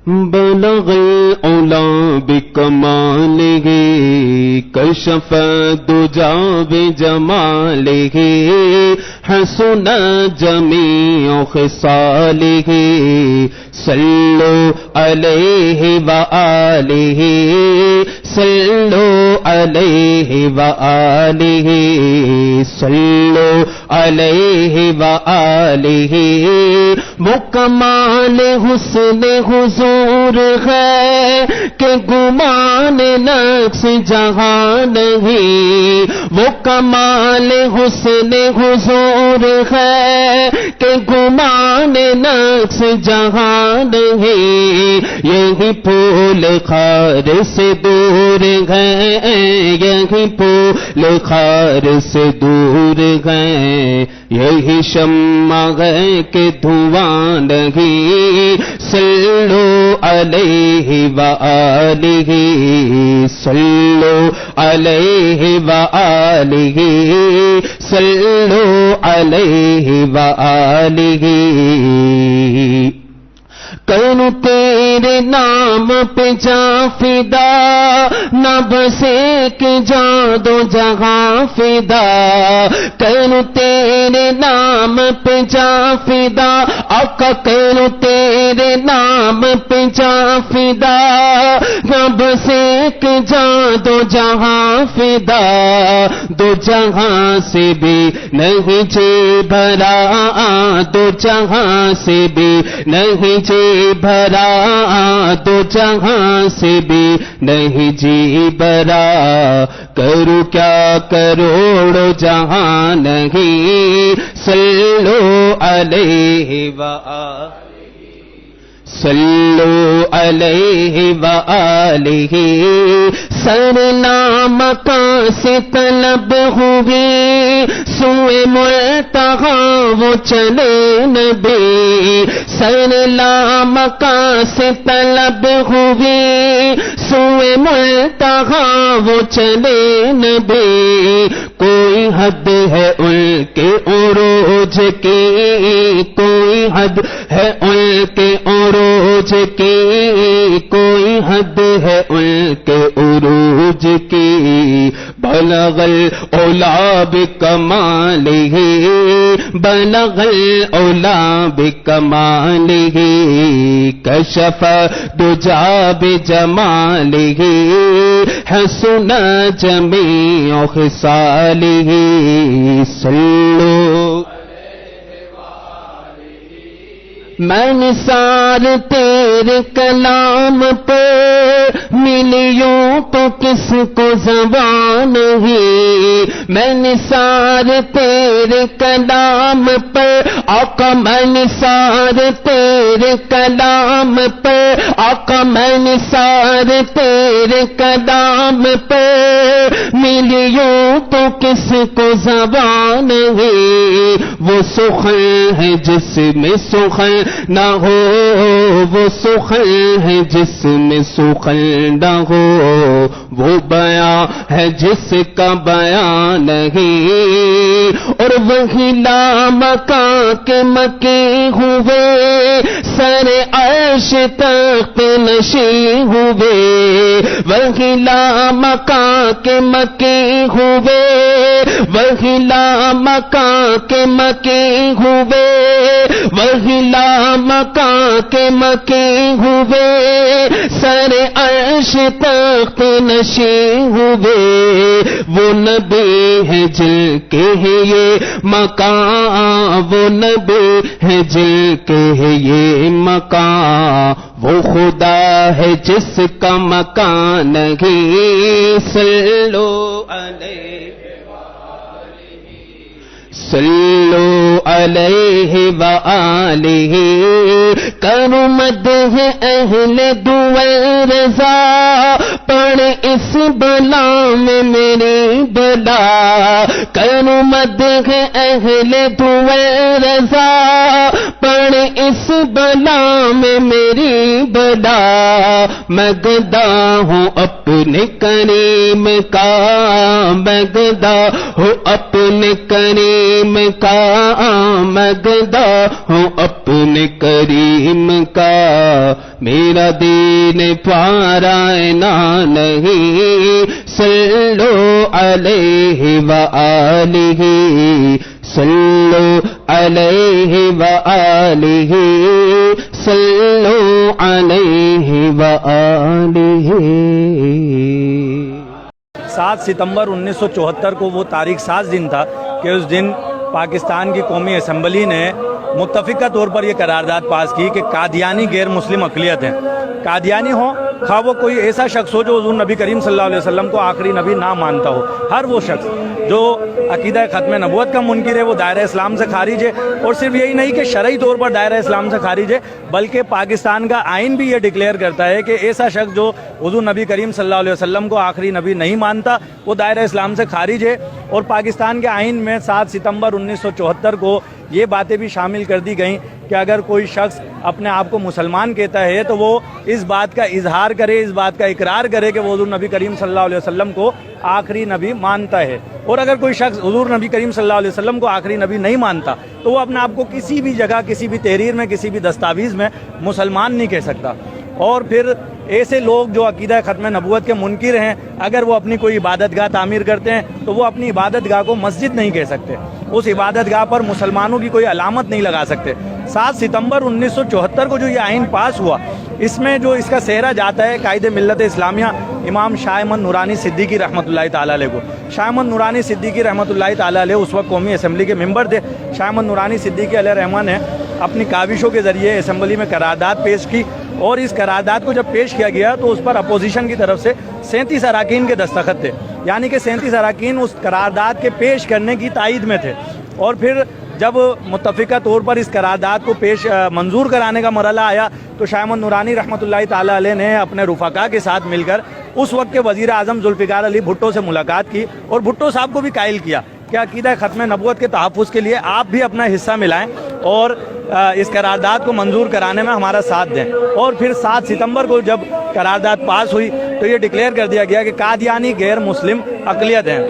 بلغ العلا بکمالہ کشف الدجی بجمالہ حسن جمیع خصالہ صلو علیہ وآلہ صلو علیہ وآلہ صلو علیہ وآلہ وہ کمال حسن حضور ہے کہ گمان نقص جہاں نہیں، وہ کمال حسن حضور ہے کہ گمان نقص جہاں نہیں، یہی پھول خار سے دور ہے، یہی پھول خار سے دور ہے، یہی شمع ہے کہ دھواں نہیں، صلو علیہ وآلہ صلو علیہ وآلہ صلو علیہ وآلہ کروں تیرے نام پہ جاں فدا، نہ بس ایک جاں دو جہاں فدا، کروں تیرے نام پہ جاں فدا، آقا کروں تیرے نام پہ جاں فدا، نہ بس ایک جاں دو جہاں فدا، دو جہاں سے بھی نہیں جی بھرا، دو جہاں سے بھی نہیں جی بھرا، دو جہاں سے بھی نہیں جی بھرا، کروں کیا کروڑ جہاں نہیں، صلو علیہ وآلہ صلو علیہ وآلہ سرنام کا سے طلب ہوئی سوئے ملتقی وہ چلے نبی، سرنام کا سے طلب ہوئی سوئے ملتقی وہ چلے نبی، کوئی حد ہے ان کے عروج کی، کوئی حد ہے ان کے عروج کی، کوئی حد ہے ان کے عروج کی، بلغ العلا بکمالہ بلغ العلا بکمالہ کشف الدجی بجمالہ حسن جمیع خصالہ صلو میں نثار تیرے کلام پہ ملیوں تو کس کو زبان ہی، میں نثار تیرے کلام پہ آقا، میں نثار تیرے کلام پہ آقا، میں نثار تیرے کلام پہ ملیوں تو کس کو زبان ہے، وہ سخن ہے جس میں سخن نہ ہو، وہ سخن ہے جس میں سخن نہ ہو، وہ بیان ہے جس کا بیان نہیں، اور وہی لامکاں کے مکی ہوئے سر عرش تخت نشین ہوئے، وہی لامکاں کے مکی ہوئے، وہی لامکاں کے مکی ہوئے، وہی لامکاں کے مکی ہوئے سر عرش تخت نشین ہوئے، وہ نبی ہے جن کے ہے یہ مکان، وہ نبی ہے جن کے ہے یہ مکان، وہ خدا ہے جس کا مکان نہیں، صلو علیہ صلو علیہ وآلہ کرو مدح اہل دعا رضا، پڑھ اس بلا میں میری بلا، کرو مدح اہل دعا رضا، پڑھ اس بلا میں میری بلا، میں گدا ہوں اپنے کریم کا، میں گدا ہوں اپنے کریم کریم کا آمدگاہ ہوں اپنے کریم کا، میرا دین پارائنا نہیں، صلو علیہ وآلہ، صلو علیہ وآلہ، صلو علیہ وآلہ۔ 7 ستمبر 1974 کو وہ تاریخ ساز دن تھا کہ اس دن پاکستان کی قومی اسمبلی نے متفقہ طور پر یہ قرارداد پاس کی کہ قادیانی غیر مسلم اقلیت ہیں، قادیانی ہوں خواہ وہ کوئی ایسا شخص ہو جو حضور نبی کریم صلی اللہ علیہ وسلم کو آخری نبی نہ مانتا ہو، ہر وہ شخص جو عقیدہ ختم نبوت کا منکر ہے وہ دائرہ اسلام سے خارج ہے، اور صرف یہی نہیں کہ شرعی طور پر دائرہ اسلام سے خارج ہے بلکہ پاکستان کا آئین بھی یہ ڈکلیئر کرتا ہے کہ ایسا شخص جو حضور نبی کریم صلی اللہ علیہ وسلم کو آخری نبی نہیں مانتا وہ دائرہ اسلام سے خارج ہے۔ اور پاکستان کے آئین میں 7 ستمبر 1974 کو یہ باتیں بھی شامل کر دی گئیں کہ اگر کوئی شخص اپنے آپ کو مسلمان کہتا ہے تو وہ اس بات کا اظہار کرے، اس بات کا اقرار کرے کہ وہ حضور نبی کریم صلی اللہ علیہ وسلم کو آخری نبی مانتا ہے، اور اگر کوئی شخص حضور نبی کریم صلی اللہ علیہ وسلم کو آخری نبی نہیں مانتا تو وہ اپنے آپ کو کسی بھی جگہ، کسی بھی تحریر میں، کسی بھی دستاویز میں مسلمان نہیں کہہ سکتا۔ اور پھر ایسے لوگ جو عقیدہ ختم نبوت کے منکر ہیں اگر وہ اپنی کوئی عبادت گاہ تعمیر کرتے ہیں تو وہ اپنی عبادت گاہ کو مسجد نہیں کہہ سکتے، اس عبادت گاہ پر مسلمانوں کی کوئی علامت نہیں لگا سکتے۔ 7 ستمبر 1974 کو جو یہ آئین پاس ہوا اس میں جو اس کا سہرا جاتا ہے قائد ملت اسلامیہ امام شاہ احمد نورانی صدیقی رحمۃ اللہ تعالیٰ علیہ کو۔ شاہ احمد نورانی صدیقی رحمۃ اللہ تعالیٰ علیہ اس وقت قومی اسمبلی کے ممبر تھے۔ شاہ احمد نورانی صدیقی علیہ رحمٰن نے اپنی کاوشوں کے ذریعے اسمبلی میں قرارداد پیش کی، اور اس قرارداد کو جب پیش کیا گیا تو اس پر اپوزیشن کی طرف سے 37 اراکین کے دستخط تھے، یعنی کہ 37 اراکین اس قرارداد کے پیش کرنے کی تائید میں تھے۔ اور پھر جب متفقہ طور پر اس قرارداد کو منظور کرانے کا مرحلہ آیا تو شاہ احمد نورانی رحمۃ اللہ تعالیٰ علیہ نے اپنے رفقا کے ساتھ مل کر اس وقت کے وزیر اعظم ذوالفقار علی بھٹو سے ملاقات کی اور بھٹو صاحب کو بھی قائل کیا کہ عقیدہ ختم نبوت کے تحفظ کے لیے آپ بھی اپنا حصہ ملائیں اور اس قرارداد کو منظور کرانے میں ہمارا ساتھ دیں۔ اور پھر 7 ستمبر کو جب قرارداد پاس ہوئی تو یہ ڈکلیئر کر دیا گیا کہ قادیانی غیر مسلم اقلیت ہیں۔